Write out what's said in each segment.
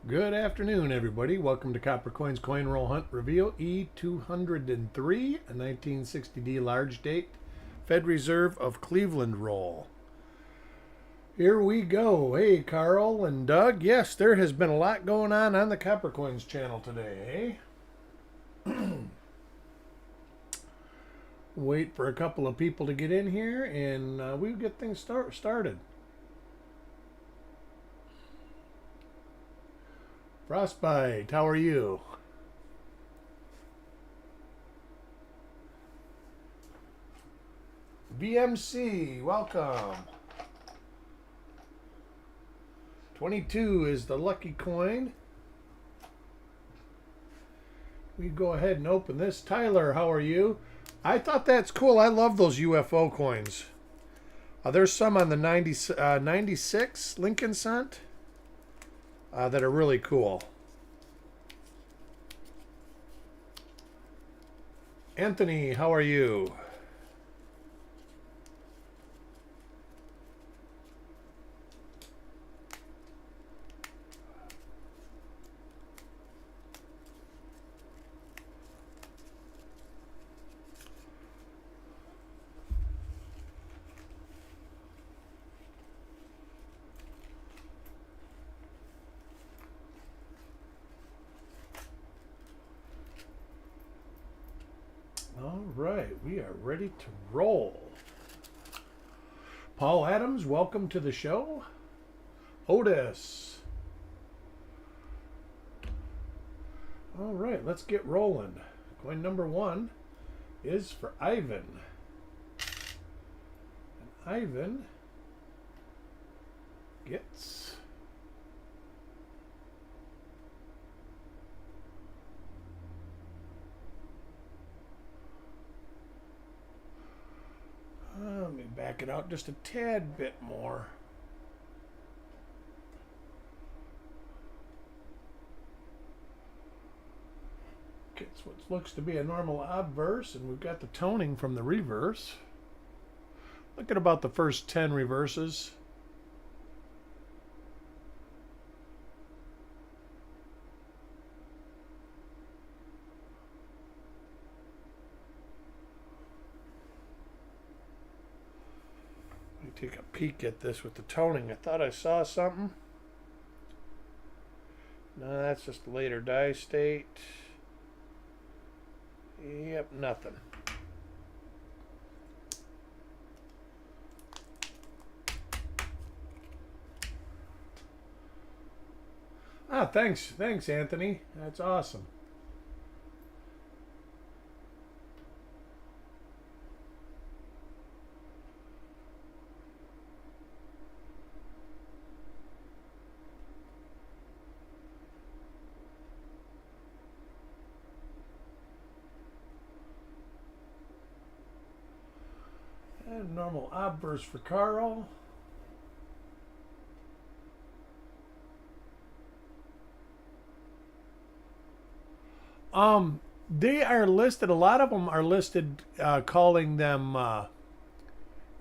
Good afternoon, everybody. Welcome to Copper Coins Coin Roll Hunt Reveal E203, a 1960D large date Fed Reserve of Cleveland roll. Here we go. Hey, Carl and Doug. Yes, there has been a lot going on the Copper Coins channel today, eh? Wait for a couple of people to get in here and we'll get things started. Frostbite, how are you? BMC, welcome. 22 is the lucky coin. We go ahead and open this. Tyler, how are you? I thought that's cool. I love those UFO coins. There's some on the 96 Lincoln cent that are really cool. Anthony, how are you? All right, we are ready to roll. Paul Adams, welcome to the show. Otis. All right, let's get rolling. Coin number 1 is for Ivan. And Ivan gets let me back it out just a tad bit more. It's what looks to be a normal obverse, and we've got the toning from the reverse. Look at about the first 10 reverses. Take a peek at this with the toning. I thought I saw something. No, that's just a later die state. Yep, nothing. Thanks, Anthony. That's awesome. And normal obverse for Carl. They are listed. A lot of them are listed, calling them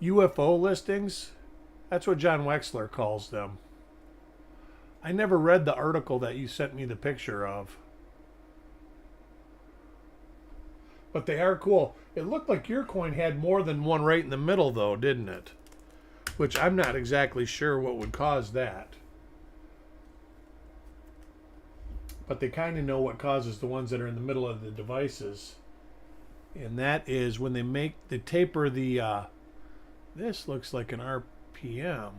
UFO listings. That's what John Wexler calls them. I never read the article that you sent me the picture of. But they are cool. It looked like your coin had more than one right in the middle, though, didn't it? Which I'm not exactly sure what would cause that. But they kind of know what causes the ones that are in the middle of the devices. And that is when they taper the, this looks like an RPM.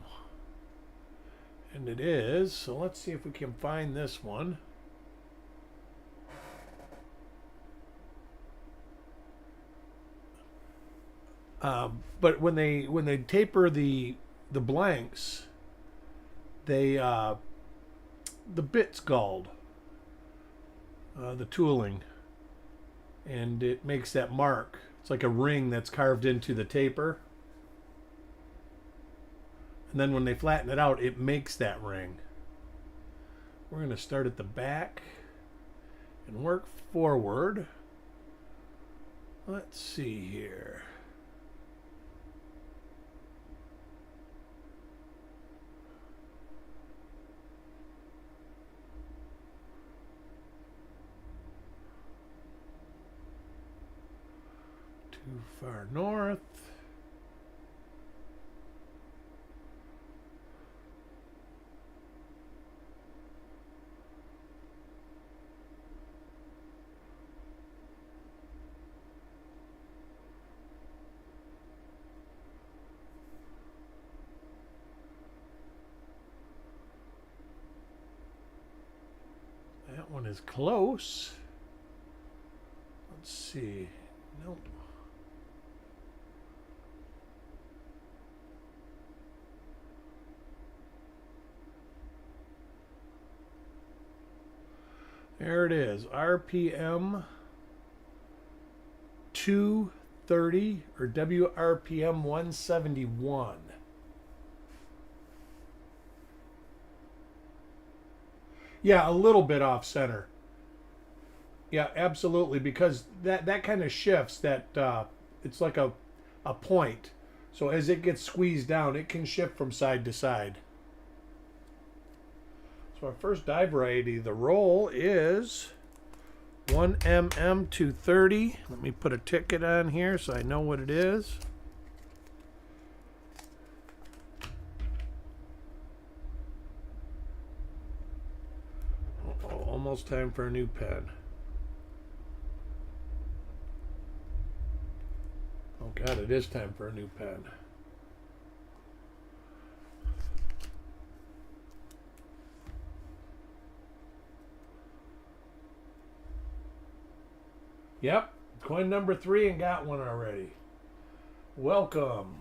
And it is. So let's see if we can find this one. But when they taper the blanks, the bit's galled, the tooling, and it makes that mark. It's like a ring that's carved into the taper, and then when they flatten it out, it makes that ring. We're going to start at the back and work forward. Let's see here. Too far north. That one is close. Let's see. Nope. There it is. RPM 230 or WRPM 171. Yeah, a little bit off center. Yeah, absolutely, because that kind of shifts. That it's like a point. So as it gets squeezed down, it can shift from side to side. So our first die variety, the roll is 1mm 230. Let me put a ticket on here so I know what it is. Almost time for a new pen. Oh God, it is time for a new pen. Yep, coin number 3 and got one already. Welcome.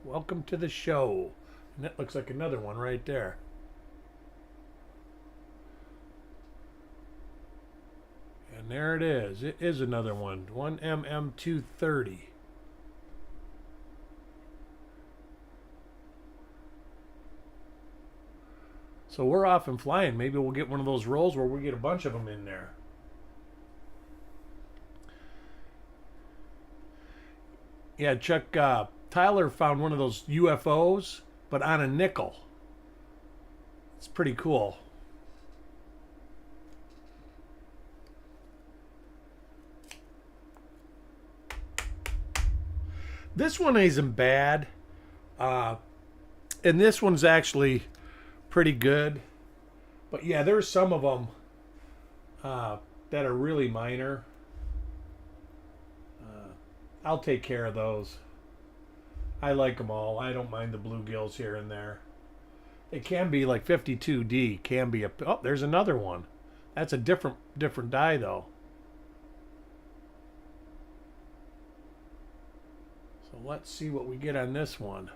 Welcome to the show. And that looks like another one right there. And there it is. It is another one. 1mm 230. So we're off and flying. Maybe we'll get one of those rolls where we get a bunch of them in there. Yeah, Chuck, Tyler found one of those UFOs, but on a nickel. It's pretty cool. This one isn't bad. And this one's actually pretty good. But yeah, there's some of them that are really minor. I'll take care of those. I like them all. I don't mind the bluegills here and there. It can be like 52D. Can be a... Oh, there's another one. That's a different die, though. So let's see what we get on this one.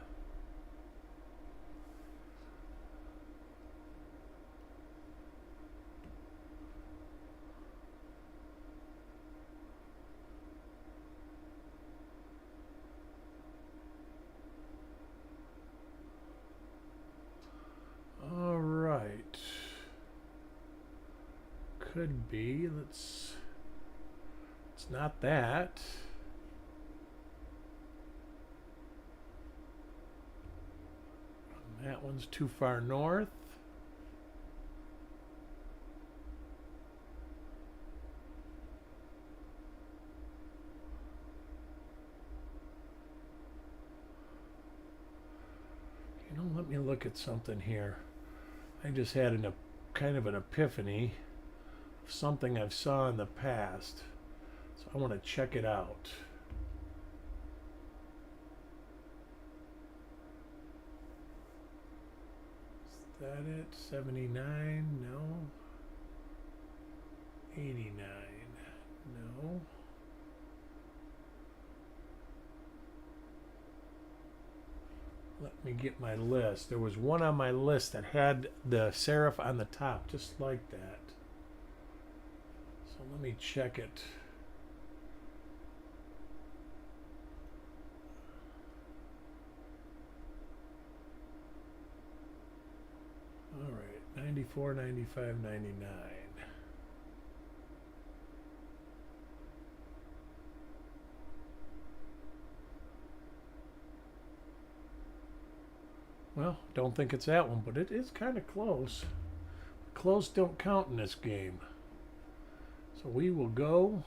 All right. Could be. It's not that. That one's too far north. You know, let me look at something here. I just had kind of an epiphany of something I've saw in the past. So I want to check it out. Is that it? 79? No. 89? No. Let me get my list. There was one on my list that had the serif on the top, just like that. So let me check it. All right, 94, 95, 99. Well, don't think it's that one, but it is kind of close. Close don't count in this game. So we will go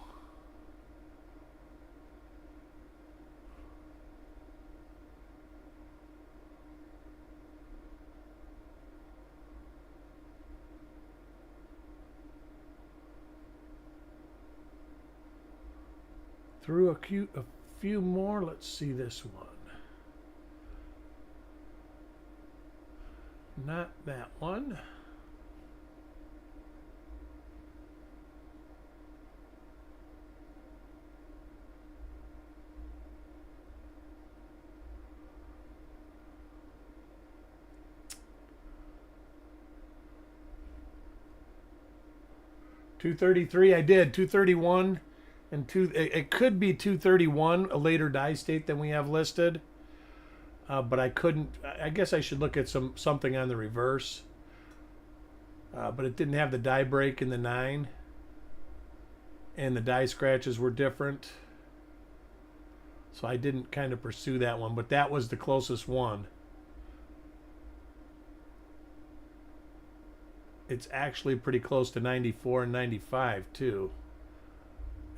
Through a few more. Let's see this one. Not that one. $233. I did 231 and two. It could be 231, a later die state than we have listed. But I couldn't. I guess I should look at something on the reverse. But it didn't have the die break in the 9, and the die scratches were different. So I didn't kind of pursue that one, but that was the closest one. It's actually pretty close to 94 and 95 too,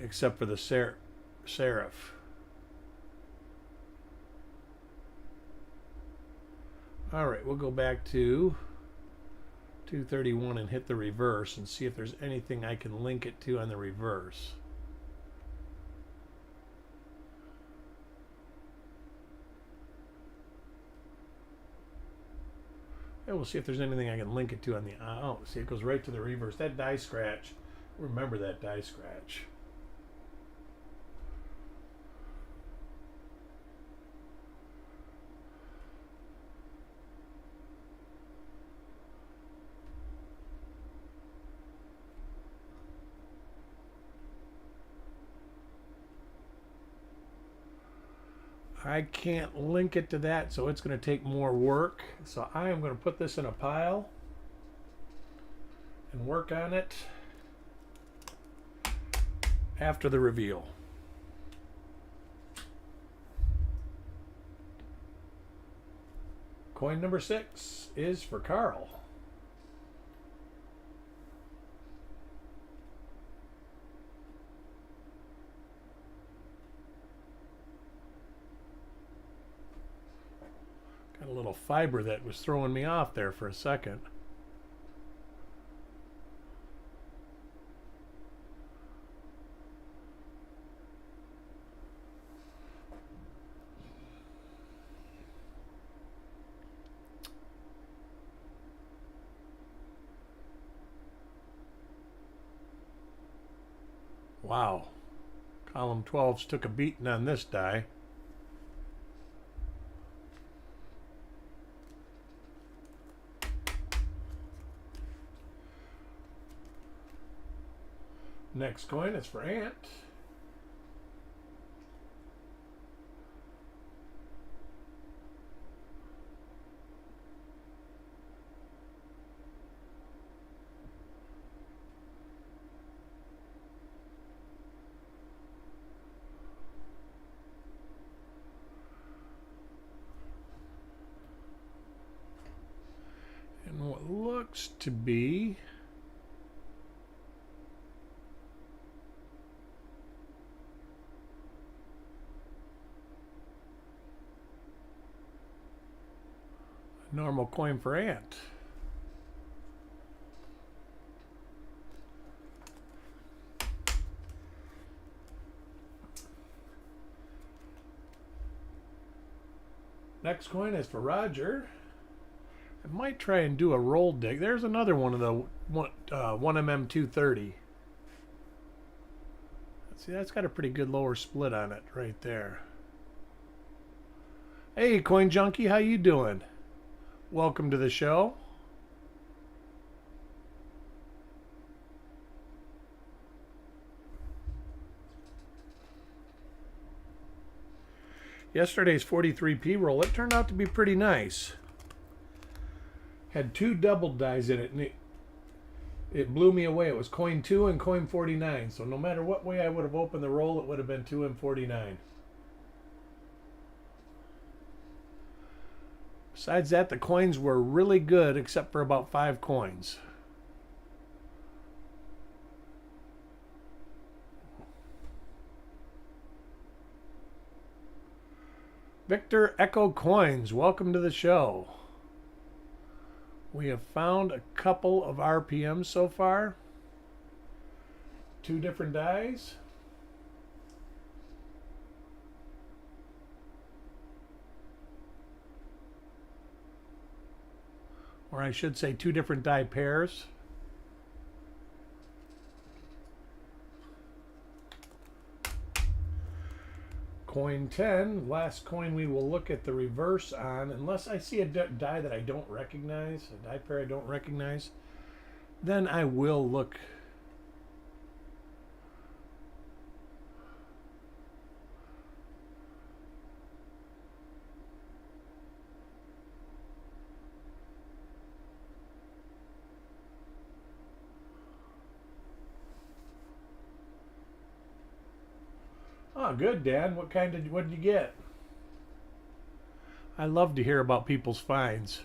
except for the serif. All right, we'll go back to 231 and hit the reverse and see if there's anything I can link it to on the reverse. And we'll see if there's anything I can link it to on the... Oh, see, it goes right to the reverse. That die scratch. Remember that die scratch. I can't link it to that, so it's going to take more work. So I am going to put this in a pile and work on it after the reveal. Coin number 6 is for Carl. Got a little fiber that was throwing me off there for a second. Wow. Column 12s took a beating on this die. Next coin is for Ant. And what looks to be normal coin for Ant. Next coin is for Roger. I might try and do a roll dig. There's another one of the 1mm230. See, that's got a pretty good lower split on it right there. Hey, Coin Junkie, how you doing? Welcome to the show. Yesterday's 43p roll, it turned out to be pretty nice. Had 2 double dies in it, and it blew me away. It was coin 2 and coin 49, so no matter what way I would have opened the roll, it would have been 2 and 49. Besides that, the coins were really good, except for about 5 coins. Victor Echo Coins, welcome to the show. We have found a couple of RPMs so far. 2 different dies. or I should say 2 different die pairs. Coin 10, last coin we will look at the reverse on, unless I see a die that I don't recognize, a die pair I don't recognize, then I will look. Oh, good, Dan. What did you get? I love to hear about people's finds.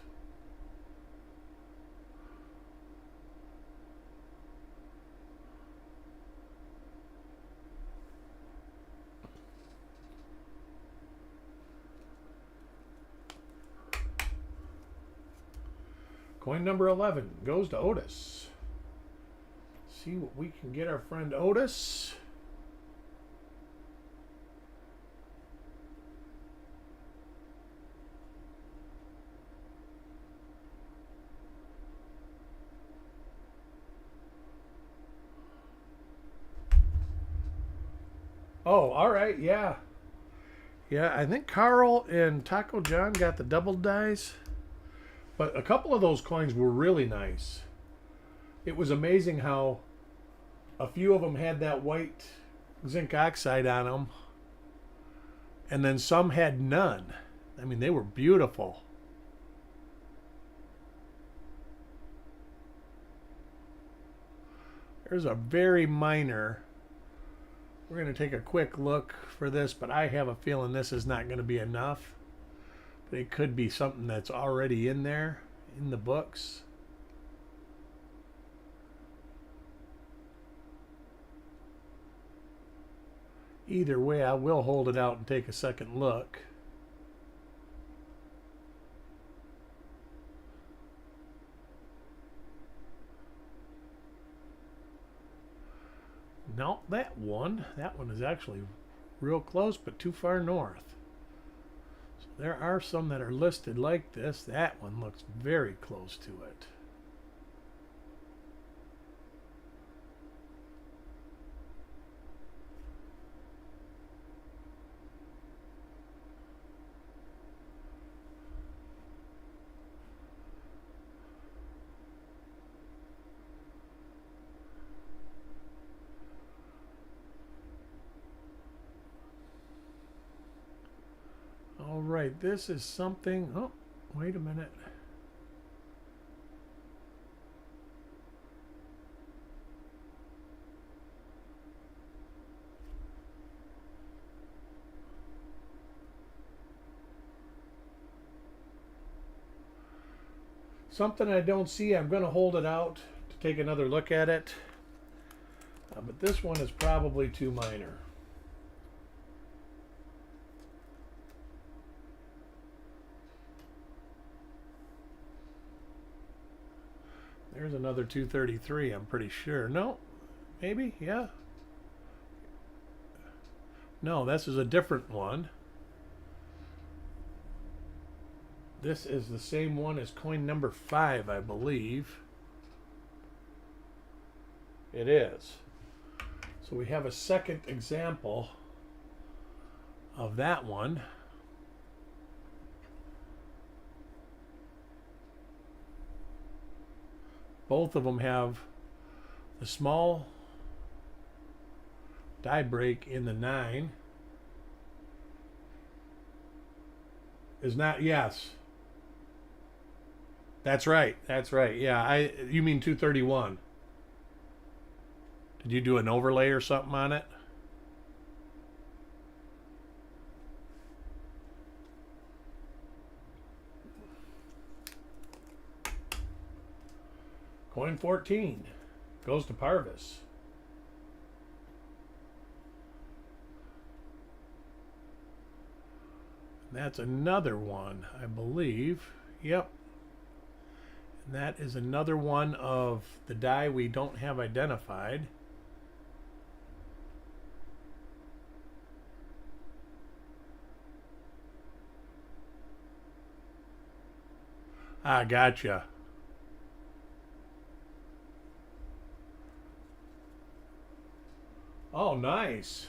Coin number 11 goes to Otis. See what we can get our friend Otis. Oh, all right, yeah. Yeah, I think Carl and Taco John got the double dice. But a couple of those coins were really nice. It was amazing how a few of them had that white zinc oxide on them. And then some had none. I mean, they were beautiful. There's a very minor. We're going to take a quick look for this, but I have a feeling this is not going to be enough. But it could be something that's already in there, in the books. Either way, I will hold it out and take a second look. No, that one is actually real close, but too far north. So there are some that are listed like this. That one looks very close to it. All right, this is something. Oh, wait a minute. Something I don't see. I'm going to hold it out to take another look at it. But this one is probably too minor. There's another 233, I'm pretty sure. No, maybe, yeah. No, this is a different one. This is the same one as coin number 5, I believe. It is. So we have a second example of that one. Both of them have the small die break in the 9. Is not, yes. That's right. That's right. Yeah, you mean 231. Did you do an overlay or something on it? Coin 14 goes to Parvis. That's another one, I believe. Yep. And that is another one of the die we don't have identified. Ah, gotcha. Oh, nice.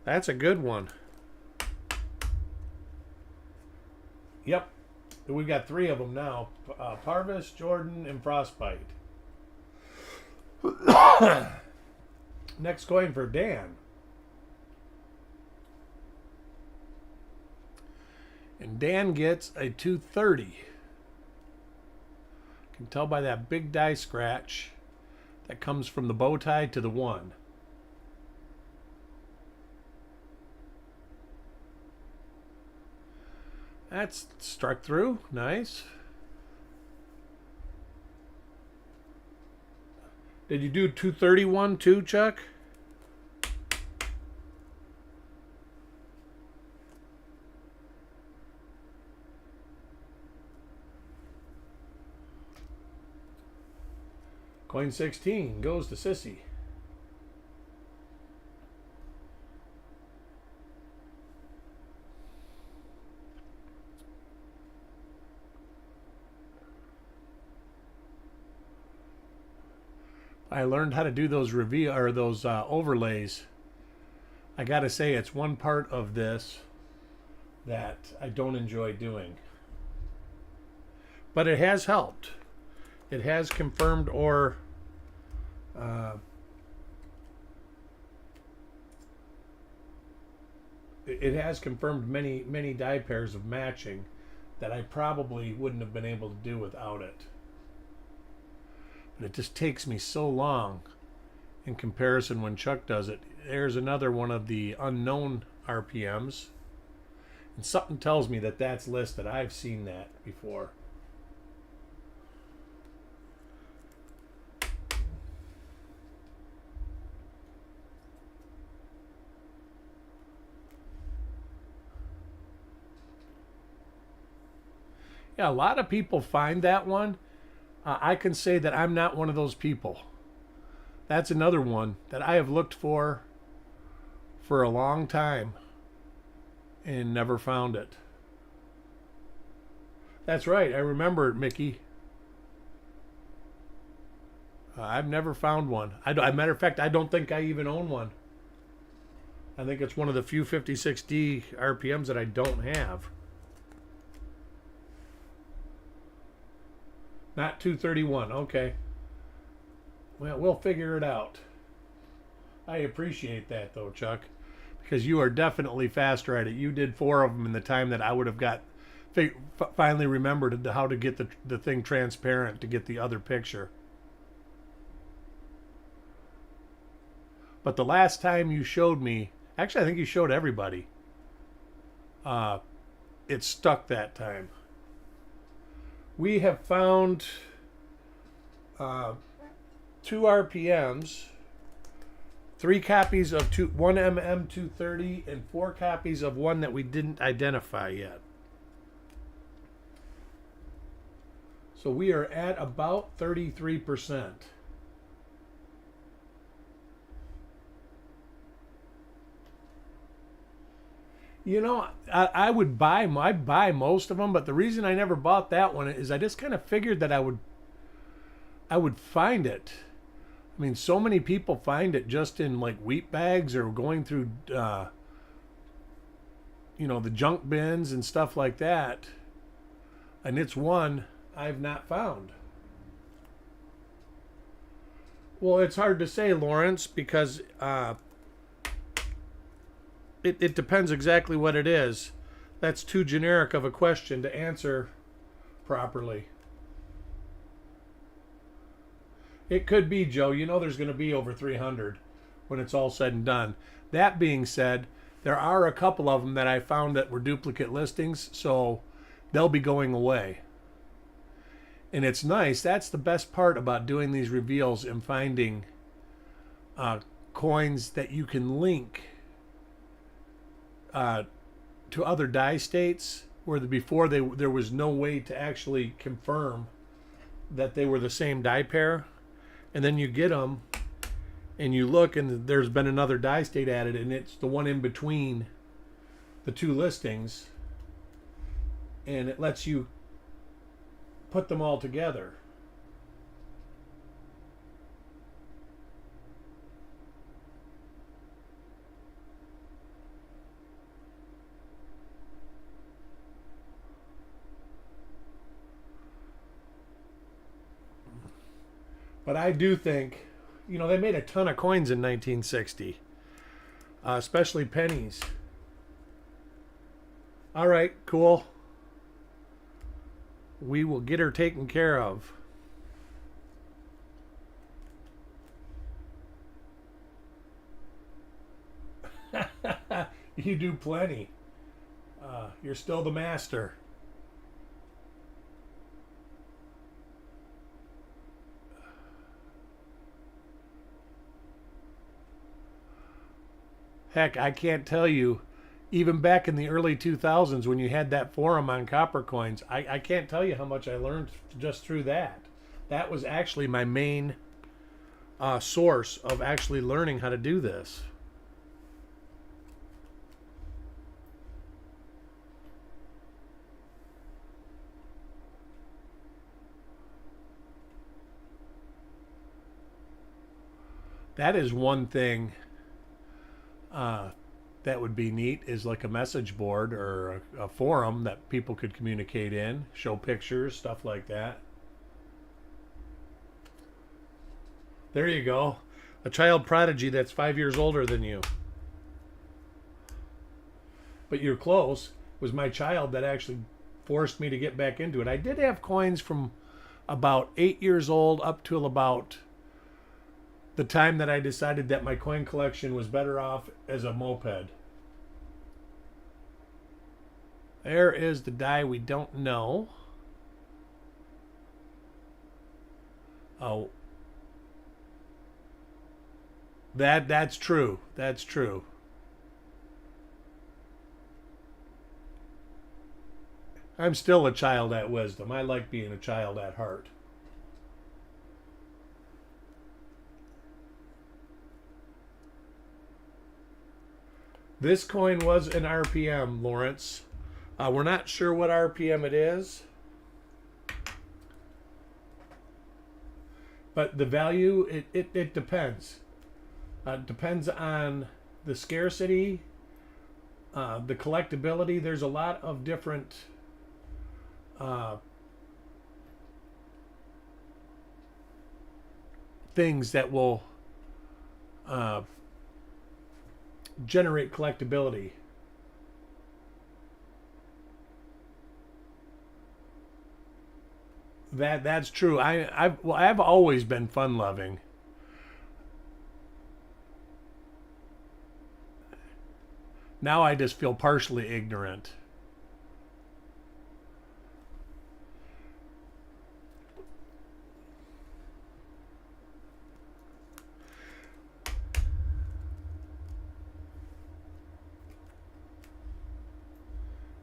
That's a good one. Yep. We've got 3 of them now. Parvis, Jordan, and Frostbite. Next coin for Dan. And Dan gets a 230. Can tell by that big die scratch that comes from the bow tie to the 1. That's struck through. Nice. Did you do 231 too, Chuck? Coin 16 goes to Sissy. I learned how to do those overlays. I gotta say, it's one part of this that I don't enjoy doing, but it has helped. It has confirmed or it has confirmed many die pairs of matching that I probably wouldn't have been able to do without it. But it just takes me so long in comparison when Chuck does it. There's another one of the unknown RPMs, and something tells me that that's listed. I've seen that before. Yeah, a lot of people find that one. I can say that I'm not one of those people. That's another one that I have looked for a long time and never found it. That's right. I remember it, Mickey. I've never found one. Matter of fact, I don't think I even own one. I think it's one of the few 56D RPMs that I don't have. Not 231. Okay. Well, we'll figure it out. I appreciate that, though, Chuck, because you are definitely faster at it. You did 4 of them in the time that I would have finally remembered how to get the thing transparent to get the other picture. But the last time you showed me, actually, I think you showed everybody. It stuck that time. We have found 2 RPMs, 3 copies of 1 MM230, and 4 copies of one that we didn't identify yet. So we are at about 33%. You know, I buy most of them, but the reason I never bought that one is I just kind of figured that I would find it. I mean, so many people find it just in like wheat bags or going through, the junk bins and stuff like that. And it's one I've not found. Well, it's hard to say, Lawrence, because it depends exactly what it is. That's too generic of a question to answer properly. It could be, Joe. You know there's going to be over 300 when it's all said and done. That being said, there are a couple of them that I found that were duplicate listings, so they'll be going away. And it's nice. That's the best part about doing these reveals and finding coins that you can link to other die states where before there was no way to actually confirm that they were the same die pair. And then you get them and you look and there's been another die state added and it's the one in between the 2 listings, and it lets you put them all together. But I do think, they made a ton of coins in 1960, especially pennies. All right, cool. We will get her taken care of. You do plenty. You're still the master. Heck, I can't tell you, even back in the early 2000s when you had that forum on copper coins, I can't tell you how much I learned just through that. That was actually my main source of actually learning how to do this. That is one thing that would be neat, is like a message board or a forum that people could communicate in, show pictures, stuff like that. There you go. A child prodigy that's 5 years older than you. But you're close. It was my child that actually forced me to get back into it. I did have coins from about 8 years old up till about the time that I decided that my coin collection was better off as a moped. There is the die we don't know. Oh. That's true. That's true. I'm still a child at wisdom. I like being a child at heart. This coin was an RPM, Lawrence. We're not sure what RPM it is, but the value, it depends. It depends on the scarcity, the collectability. There's a lot of different things that will generate collectability. That's true. I've always been fun loving. Now I just feel partially ignorant.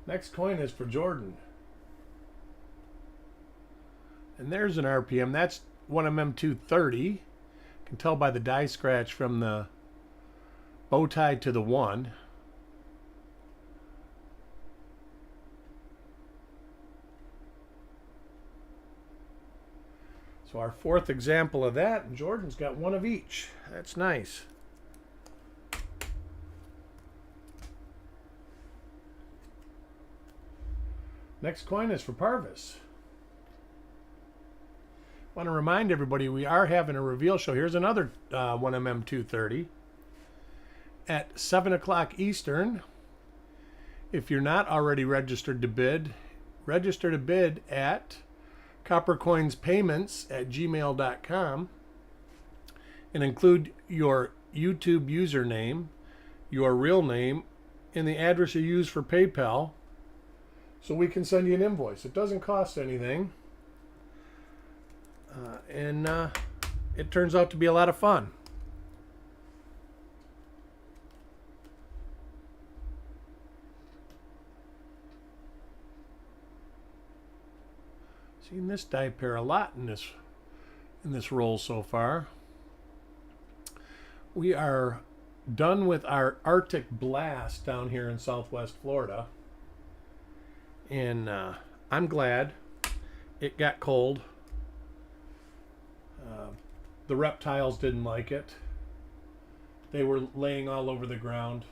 Next coin is for Jordan. And there's an RPM. That's 1mm230. You can tell by the die scratch from the bow tie to the 1. So our fourth example of that, and Jordan's got one of each. That's nice. Next coin is for Parvis. Want to remind everybody we are having a reveal show. Here's another 1mm230 at 7 o'clock Eastern. If you're not already registered to bid, register to bid at coppercoinspayments@gmail.com and include your YouTube username, your real name, and the address you use for PayPal, so we can send you an invoice. It doesn't cost anything. And it turns out to be a lot of fun. Seen this die pair a lot in this roll so far. We are done with our Arctic blast down here in Southwest Florida. And I'm glad it got cold. The reptiles didn't like it. They were laying all over the ground.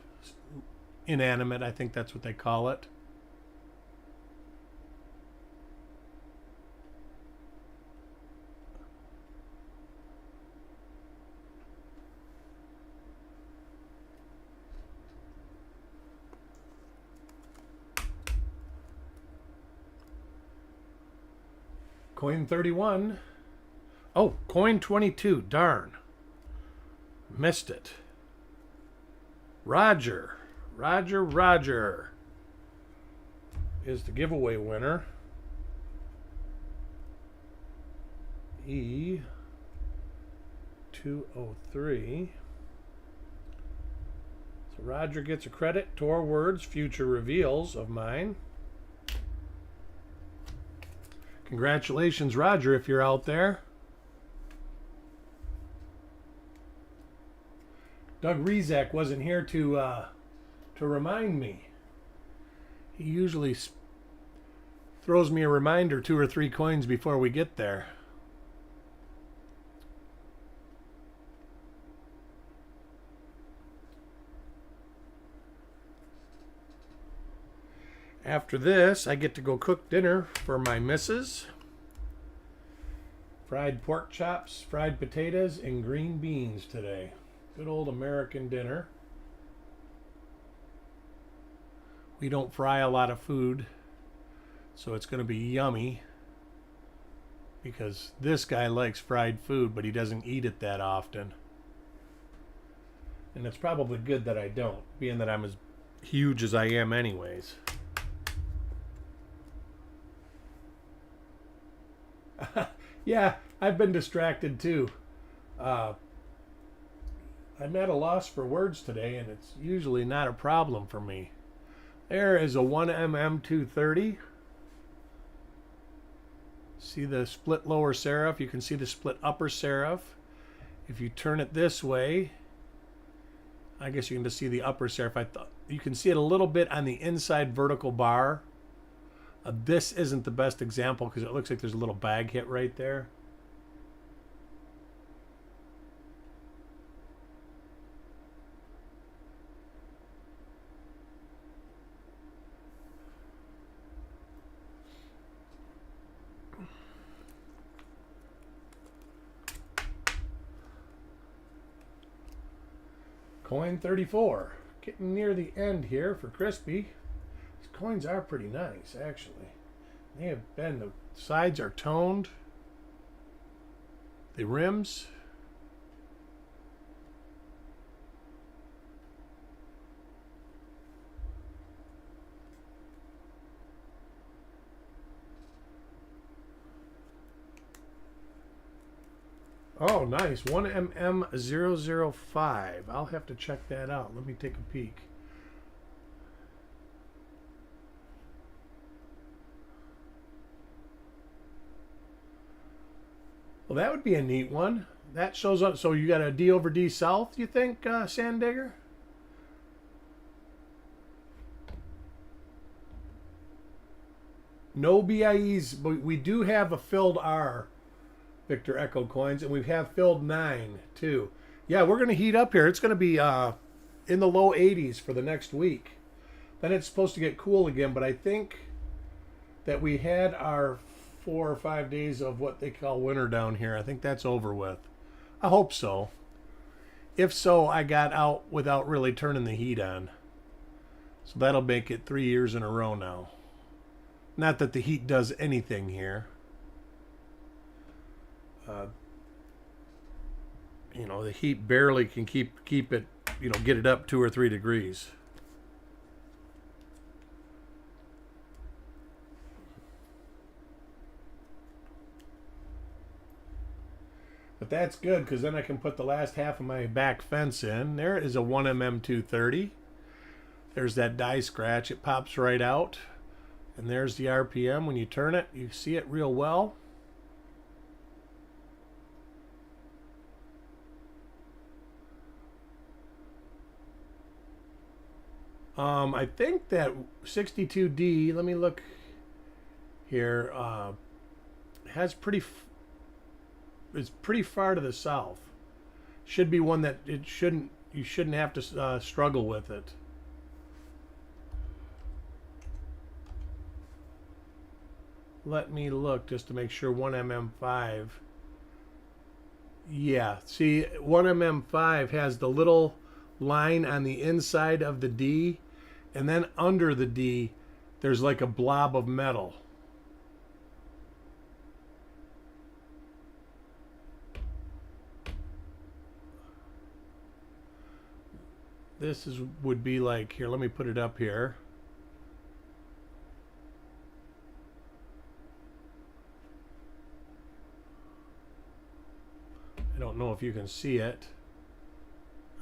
Inanimate, I think that's what they call it. Coin 31. Oh, coin 22. Darn. Missed it. Roger is the giveaway winner. E203. So Roger gets a credit to our words, future reveals of mine. Congratulations, Roger, if you're out there. Doug Rezak wasn't here to remind me. He usually throws me a reminder 2 or 3 coins before we get there. After this, I get to go cook dinner for my missus. Fried pork chops, fried potatoes, and green beans today. Good old American dinner. We don't fry a lot of food, so it's going to be yummy. Because this guy likes fried food, but he doesn't eat it that often. And it's probably good that I don't, being that I'm as huge as I am anyways. Yeah, I've been distracted too. I'm at a loss for words today, and it's usually not a problem for me. There is a 1mm 230. See the split lower serif? You can see the split upper serif. If you turn it this way, I guess you can just see the upper serif. You can see it a little bit on the inside vertical bar. This isn't the best example because it looks like there's a little bag hit right there. Coin 34. Getting near the end here for Crispy. These coins are pretty nice, actually. They have been, the sides are toned. The rims. Oh, nice. 1mm005. I'll have to check that out. Let me take a peek. Well, that would be a neat one. That shows up. So you got a D over D south, you think, Sandigger? No BIEs, but we do have a filled R, Victor Echo coins, and we have filled 9 too. Yeah, we're going to heat up here. It's going to be in the low 80s for the next week. Then it's supposed to get cool again, but I think that we had our 4 or 5 days of what they call winter down here. I think that's over with. I hope so. If so, I got out without really turning the heat on. So that'll make it 3 years in a row now. Not that the heat does anything here. You know, the heat barely can keep it, you know, get it up 2 or 3 degrees. But that's good because then I can put the last half of my back fence in. There is a 1mm 230. There's that die scratch. It pops right out. And there's the RPM. When you turn it, you see it real well. I think that 62D, let me look here, has it's pretty far to the south. Should be one that you shouldn't have to struggle with it. Let me look just to make sure. 1mm5. Yeah, see, 1mm5 has the little line on the inside of the D, and then under the D there's like a blob of metal. would be like, here, let me put it up here. I don't know if you can see it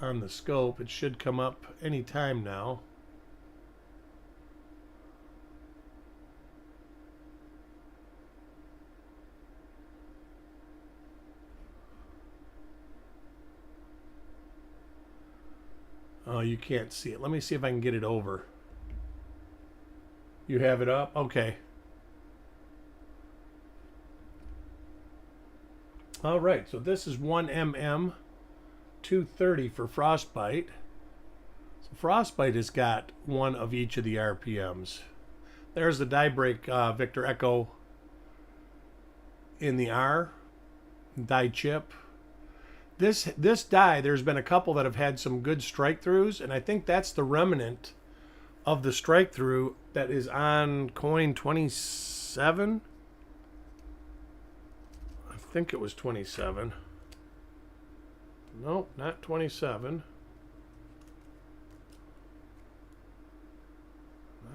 on the scope. It should come up any time now. Oh, you can't see it. Let me see if I can get it over. You have it up? Okay. All right, so this is 1mm 230 for Frostbite. So Frostbite has got one of each of the RPMs. There's the die break Victor Echo in the R die chip. This die, there's been a couple that have had some good strike throughs, and I think that's the remnant of the strike through that is on coin 27. I think it was 27. Nope, not 27.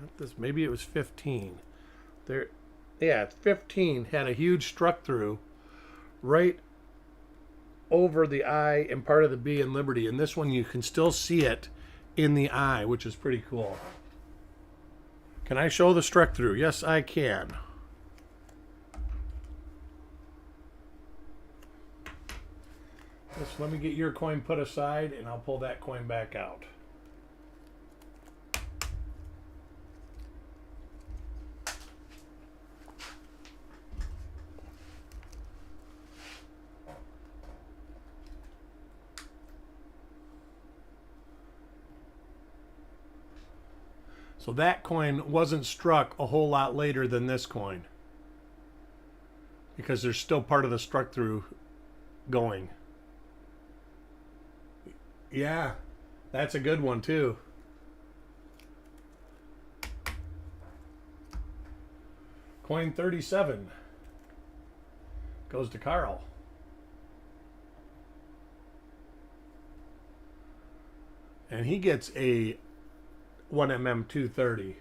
Not this. Maybe it was 15. There, yeah, 15 had a huge struck through right over the I and part of the B in Liberty, and this one you can still see it in the I, which is pretty cool. Can I show the struck through? Yes, I can. Just let me get your coin put aside, and I'll pull that coin back out. So that coin wasn't struck a whole lot later than this coin, because there's still part of the struck through going. Yeah, that's a good one too. Coin 37 goes to Carl. And he gets a 1mm 230.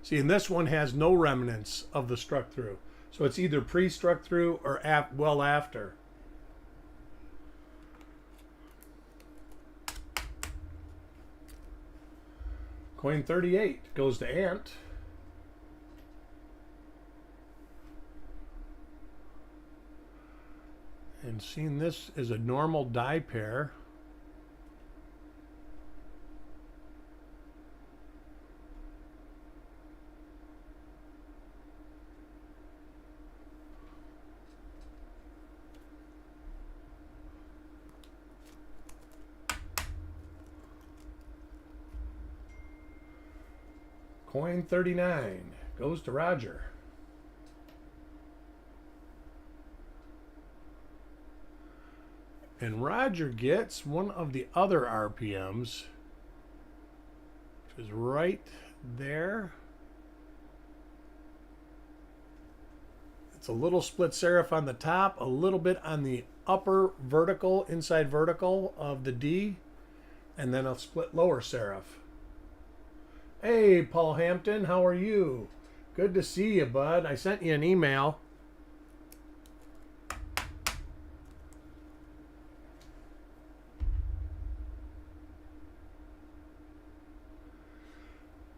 See, and this one has no remnants of the struck through. So it's either pre-struck through or well after. Coin 38 goes to Ant. And seeing this is a normal die pair. Coin 39 goes to Roger. And Roger gets one of the other RPMs, which is right there. It's a little split serif on the top, a little bit on the upper vertical, inside vertical of the D, and then a split lower serif. Hey, Paul Hampton, how are you? Good to see you, bud. I sent you an email.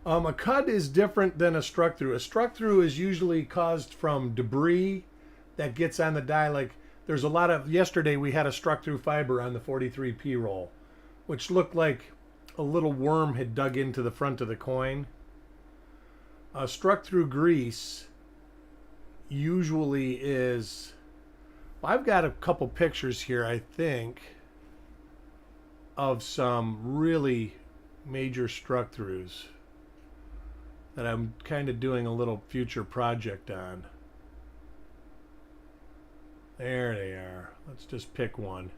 A cut is different than a struck through. A struck through is usually caused from debris that gets on the die. Like there's a lot of, yesterday we had a struck through fiber on the 43P roll, which looked like a little worm had dug into the front of the coin. Struck through grease usually is, well, I've got a couple pictures here, I think, of some really major struck throughs that I'm kind of doing a little future project on. There they are. Let's just pick one.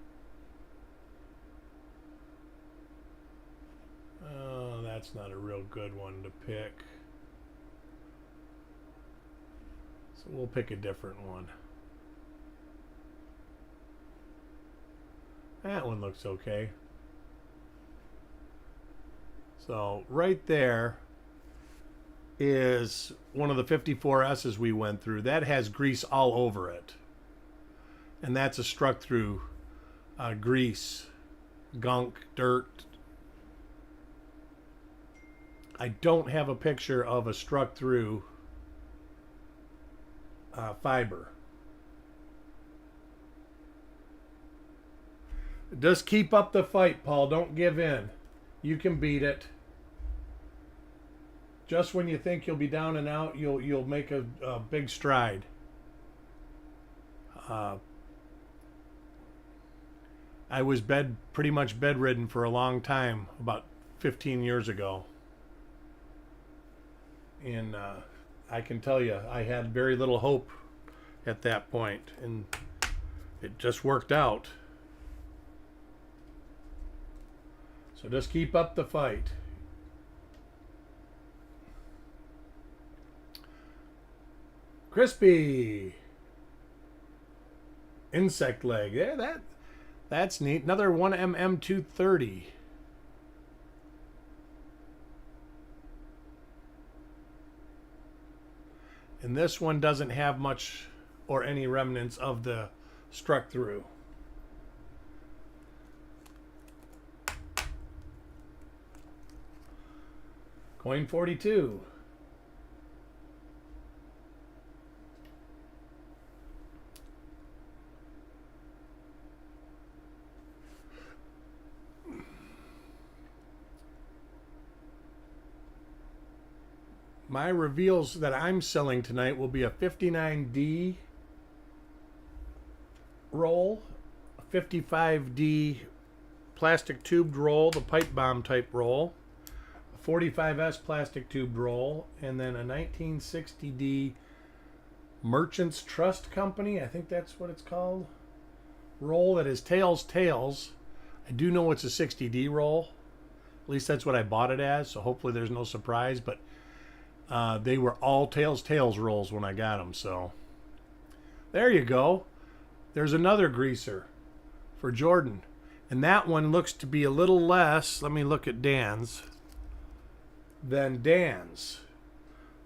Oh, that's not a real good one to pick. So we'll pick a different one. That one looks okay. So right there is one of the 54S's we went through. That has grease all over it. And that's a struck through grease, gunk, dirt. I don't have a picture of a struck through fiber. Just keep up the fight, Paul. Don't give in. You can beat it. Just when you think you'll be down and out, you'll make a big stride. I was pretty much bedridden for a long time, about 15 years ago. And I can tell you, I had very little hope at that point, and it just worked out. So just keep up the fight. Crispy insect leg. Yeah, that's neat. Another 1mm 230. And this one doesn't have much or any remnants of the struck through. Coin 42. My reveals that I'm selling tonight will be a 59D roll, a 55D plastic tubed roll, the pipe bomb type roll, a 45S plastic tubed roll, and then a 1960D Merchants Trust Company, I think that's what it's called, roll that is tails. I do know it's a 60D roll. At least that's what I bought it as, so hopefully there's no surprise, but they were all tails rolls when I got them, so there you go. There's another greaser for Jordan, and that one looks to be a little less, let me look at Dan's, than Dan's.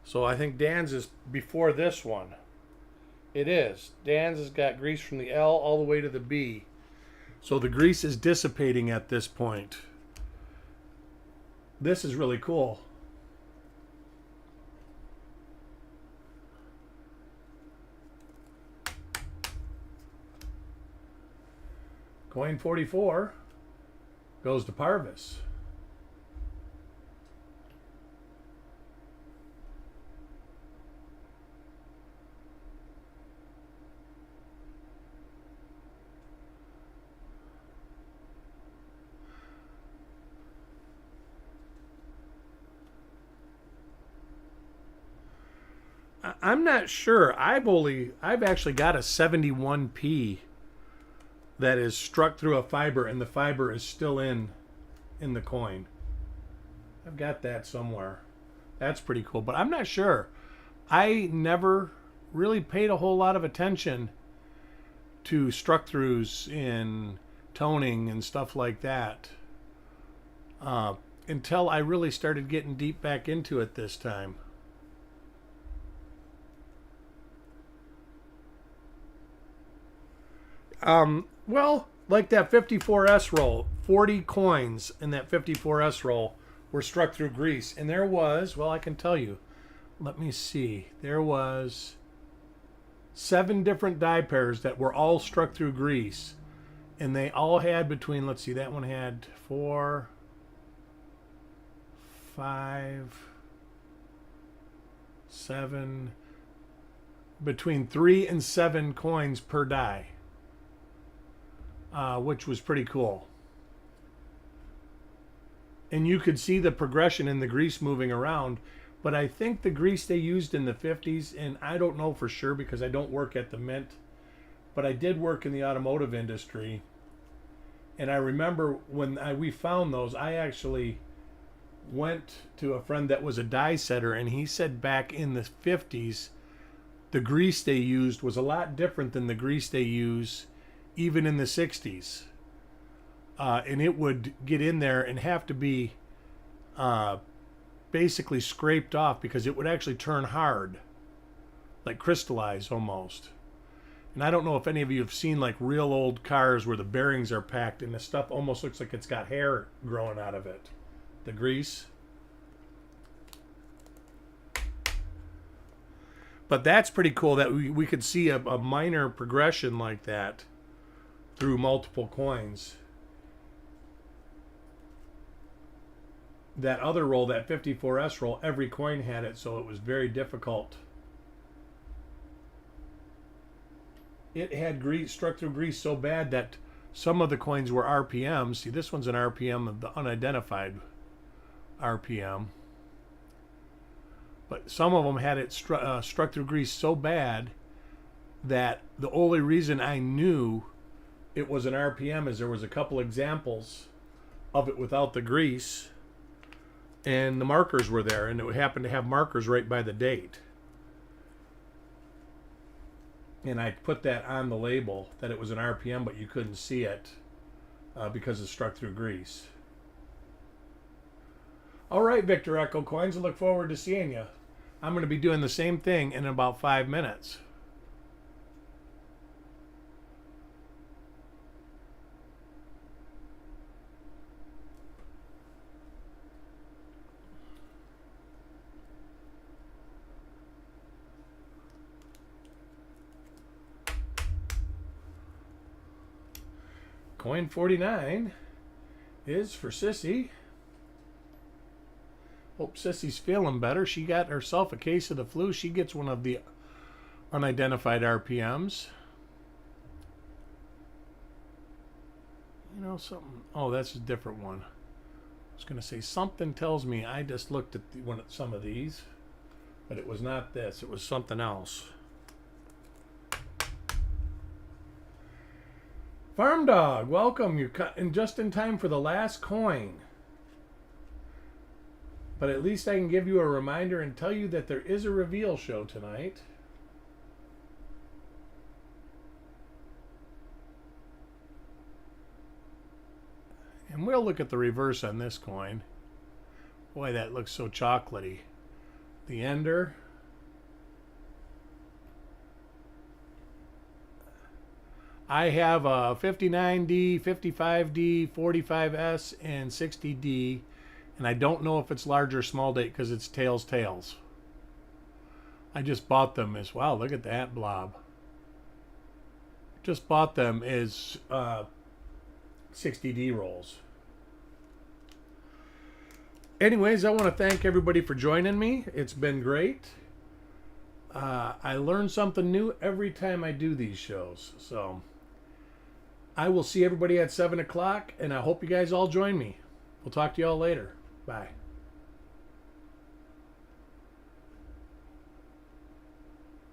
So I think Dan's is before this one. It is. Dan's has got grease from the L all the way to the B. So the grease is dissipating at this point. This is really cool. Coin 44 goes to Parvis. I'm not sure. I've actually got a 71p that is struck through a fiber, and the fiber is still in the coin. I've got that somewhere. That's pretty cool, but I'm not sure. I never really paid a whole lot of attention to struck throughs in toning and stuff like that until I really started getting deep back into it this time. Well, like that 54S roll, 40 coins in that 54S roll were struck through grease. And there was, well, I can tell you, let me see, there was 7 different die pairs that were all struck through grease. And they all had between, let's see, that one had 4, 5, 7, between 3 and 7 coins per die. Which was pretty cool. And you could see the progression in the grease moving around. But I think the grease they used in the 50s, and I don't know for sure because I don't work at the mint, but I did work in the automotive industry. And I remember when we found those, I actually went to a friend that was a die setter, and he said back in the 50s, the grease they used was a lot different than the grease they use even in the 60s. And it would get in there and have to be basically scraped off because it would actually turn hard, like crystallize almost. And I don't know if any of you have seen like real old cars where the bearings are packed and the stuff almost looks like it's got hair growing out of it. The grease. But that's pretty cool that we could see a minor progression like that through multiple coins. That other roll, that 54S roll, every coin had it, so it was very difficult. It had grease, struck through grease so bad that some of the coins were RPMs. See, this one's an RPM of the unidentified RPM. But some of them had it struck through grease so bad that the only reason I knew it was an RPM is there was a couple examples of it without the grease, and the markers were there, and it happened to have markers right by the date. And I put that on the label that it was an RPM, but you couldn't see it because it struck through grease. All right, Victor Echo Coins, I look forward to seeing you. I'm going to be doing the same thing in about 5 minutes. Coin 49 is for Sissy. Hope Sissy's feeling better. She got herself a case of the flu. She gets one of the unidentified RPMs. You know something? Oh, that's a different one. I was going to say something tells me I just looked at some of these, but it was not this. It was something else. Farm Dog, welcome. You're just in time for the last coin. But at least I can give you a reminder and tell you that there is a reveal show tonight. And we'll look at the reverse on this coin. Boy, that looks so chocolatey. The ender. I have a 59D, 55D, 45S, and 60D. And I don't know if it's large or small date because it's tails. I just bought them as, wow, look at that blob. Just bought them as 60D rolls. Anyways, I want to thank everybody for joining me. It's been great. I learn something new every time I do these shows. So I will see everybody at 7 o'clock, and I hope you guys all join me. We'll talk to you all later. Bye.